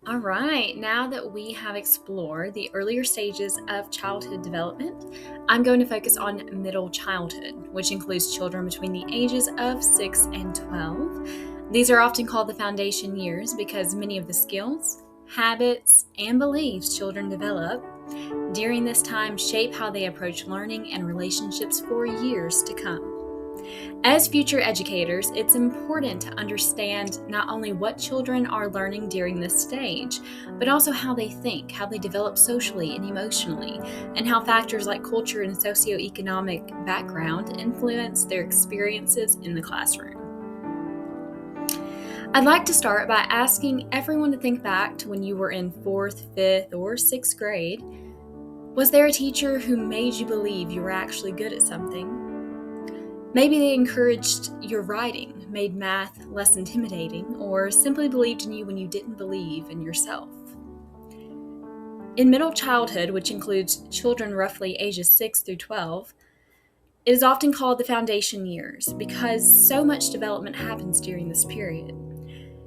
All right, now that we have explored the earlier stages of childhood development, I'm going to focus on middle childhood, which includes children between the ages of 6 and 12. These are often called the foundation years because many of the skills, habits, and beliefs children develop during this time shape how they approach learning and relationships for years to come. As future educators, it's important to understand not only what children are learning during this stage, but also how they think, how they develop socially and emotionally, and how factors like culture and socioeconomic background influence their experiences in the classroom. I'd like to start by asking everyone to think back to when you were in fourth, fifth, or sixth grade. Was there a teacher who made you believe you were actually good at something? Maybe they encouraged your writing, made math less intimidating, or simply believed in you when you didn't believe in yourself. In middle childhood, which includes children roughly ages 6 through 12, it is often called the foundation years because so much development happens during this period.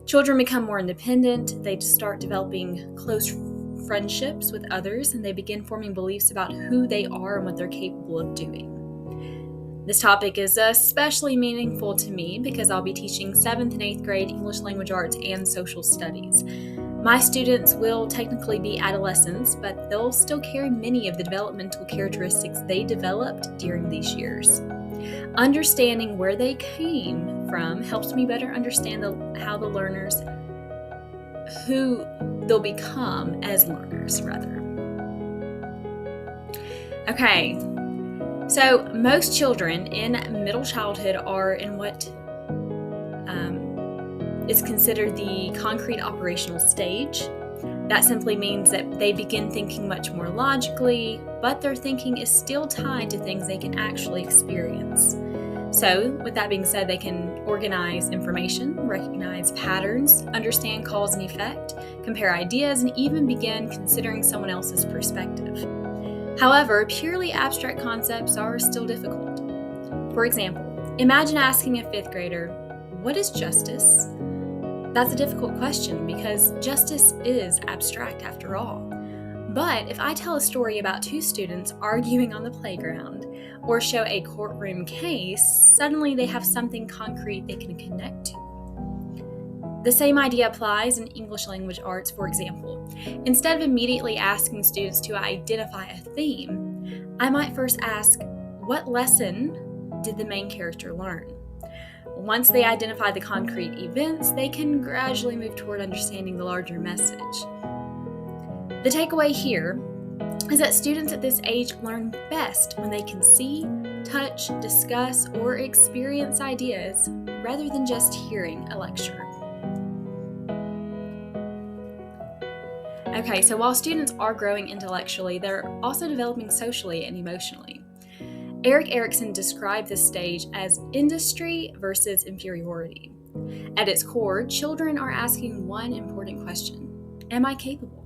Children become more independent, they start developing close friendships with others, and they begin forming beliefs about who they are and what they're capable of doing. This topic is especially meaningful to me because I'll be teaching 7th and 8th grade English language arts and social studies. My students will technically be adolescents, but they'll still carry many of the developmental characteristics they developed during these years. Understanding where they came from helps me better understand how the learners, who they'll become as learners, rather. Okay, so most children in middle childhood are in what is considered the concrete operational stage. That simply means that they begin thinking much more logically, but their thinking is still tied to things they can actually experience. So, with that being said, they can organize information, recognize patterns, understand cause and effect, compare ideas, and even begin considering someone else's perspective. However, purely abstract concepts are still difficult. For example, imagine asking a fifth grader, "What is justice?" That's a difficult question because justice is abstract after all. But if I tell a story about two students arguing on the playground or show a courtroom case, suddenly they have something concrete they can connect to. The same idea applies in English language arts, for example. Instead of immediately asking students to identify a theme, I might first ask, what lesson did the main character learn? Once they identify the concrete events, they can gradually move toward understanding the larger message. The takeaway here is that students at this age learn best when they can see, touch, discuss, or experience ideas rather than just hearing a lecture. Okay, so while students are growing intellectually, they're also developing socially and emotionally. Erik Erikson described this stage as industry versus inferiority. At its core, children are asking one important question: am I capable?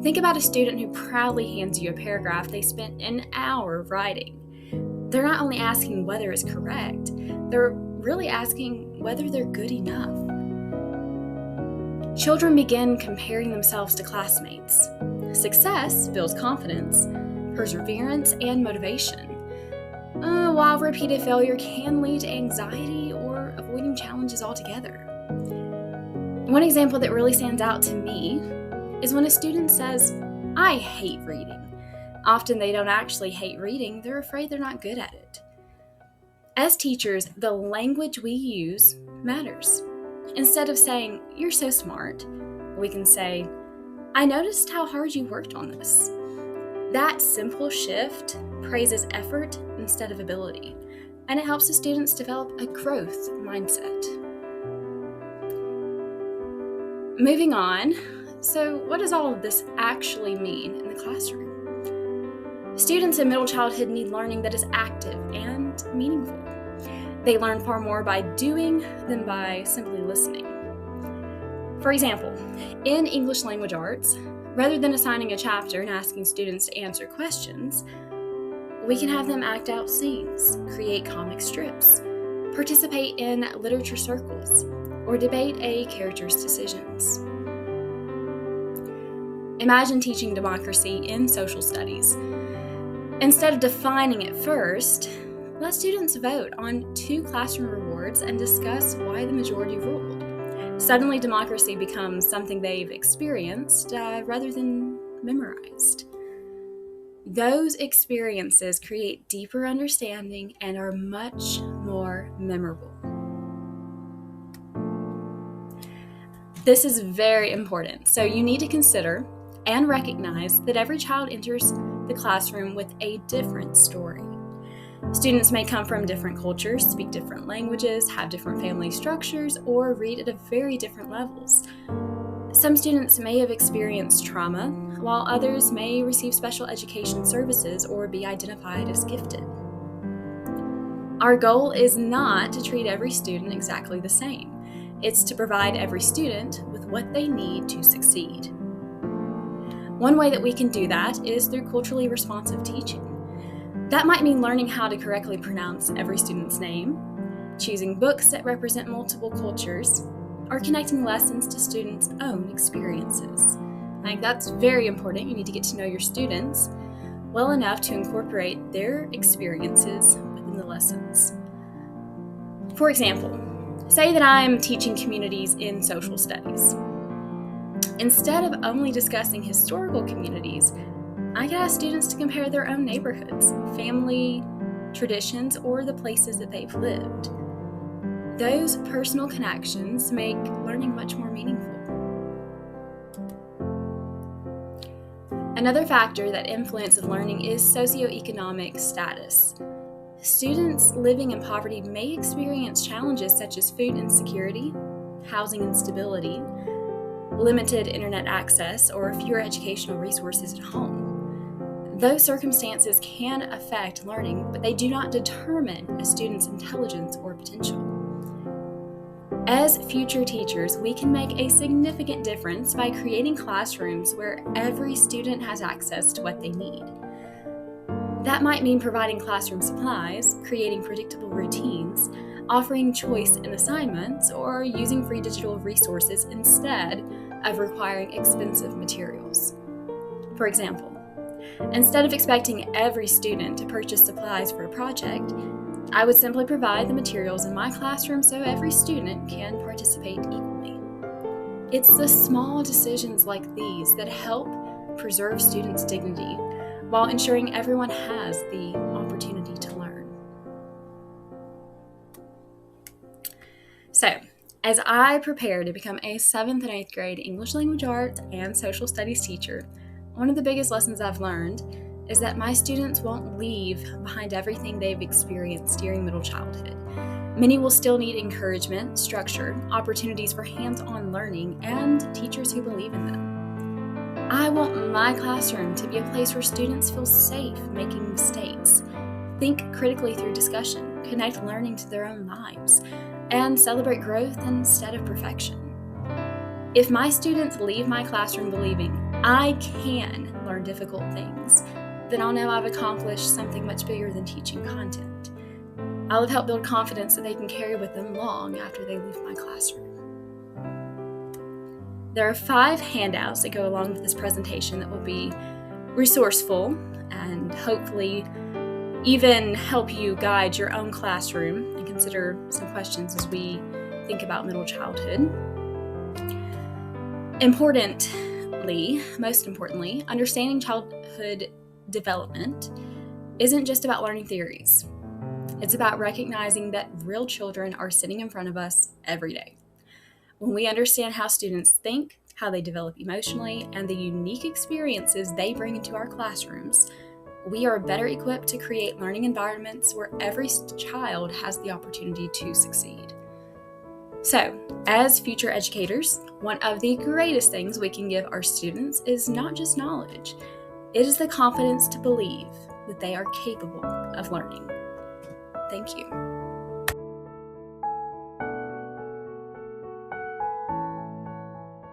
Think about a student who proudly hands you a paragraph they spent an hour writing. They're not only asking whether it's correct, they're really asking whether they're good enough. Children begin comparing themselves to classmates. Success builds confidence, perseverance, and motivation. While repeated failure can lead to anxiety or avoiding challenges altogether. One example that really stands out to me is when a student says, "I hate reading." Often they don't actually hate reading, they're afraid they're not good at it. As teachers, the language we use matters. Instead of saying, "You're so smart," we can say, "I noticed how hard you worked on this." That simple shift praises effort instead of ability, and it helps the students develop a growth mindset. Moving on, so what does all of this actually mean in the classroom? Students in middle childhood need learning that is active and meaningful. They learn far more by doing than by simply listening. For example, in English language arts, rather than assigning a chapter and asking students to answer questions, we can have them act out scenes, create comic strips, participate in literature circles, or debate a character's decisions. Imagine teaching democracy in social studies. Instead of defining it first, let students vote on 2 classroom rewards and discuss why the majority ruled. Suddenly, democracy becomes something they've experienced rather than memorized. Those experiences create deeper understanding and are much more memorable. This is very important, so you need to consider and recognize that every child enters the classroom with a different story. Students may come from different cultures, speak different languages, have different family structures, or read at very different levels. Some students may have experienced trauma, while others may receive special education services or be identified as gifted. Our goal is not to treat every student exactly the same. It's to provide every student with what they need to succeed. One way that we can do that is through culturally responsive teaching. That might mean learning how to correctly pronounce every student's name, choosing books that represent multiple cultures, or connecting lessons to students' own experiences. I think that's very important. You need to get to know your students well enough to incorporate their experiences within the lessons. For example, say that I'm teaching communities in social studies. Instead of only discussing historical communities, I can ask students to compare their own neighborhoods, family traditions, or the places that they've lived. Those personal connections make learning much more meaningful. Another factor that influences learning is socioeconomic status. Students living in poverty may experience challenges such as food insecurity, housing instability, limited internet access, or fewer educational resources at home. Those circumstances can affect learning, but they do not determine a student's intelligence or potential. As future teachers, we can make a significant difference by creating classrooms where every student has access to what they need. That might mean providing classroom supplies, creating predictable routines, offering choice in assignments, or using free digital resources instead of requiring expensive materials. For example, instead of expecting every student to purchase supplies for a project, I would simply provide the materials in my classroom so every student can participate equally. It's the small decisions like these that help preserve students' dignity while ensuring everyone has the opportunity to learn. So, as I prepare to become a 7th and 8th grade English language arts and social studies teacher, one of the biggest lessons I've learned is that my students won't leave behind everything they've experienced during middle childhood. Many will still need encouragement, structure, opportunities for hands-on learning, and teachers who believe in them. I want my classroom to be a place where students feel safe making mistakes, think critically through discussion, connect learning to their own lives, and celebrate growth instead of perfection. If my students leave my classroom believing I can learn difficult things, then I'll know I've accomplished something much bigger than teaching content. I'll have helped build confidence that they can carry with them long after they leave my classroom. There are 5 handouts that go along with this presentation that will be resourceful and hopefully even help you guide your own classroom and consider some questions as we think about middle childhood. Most importantly, understanding childhood development isn't just about learning theories. It's about recognizing that real children are sitting in front of us every day. When we understand how students think, how they develop emotionally, and the unique experiences they bring into our classrooms, we are better equipped to create learning environments where every child has the opportunity to succeed. So, as future educators, one of the greatest things we can give our students is not just knowledge, it is the confidence to believe that they are capable of learning. Thank you.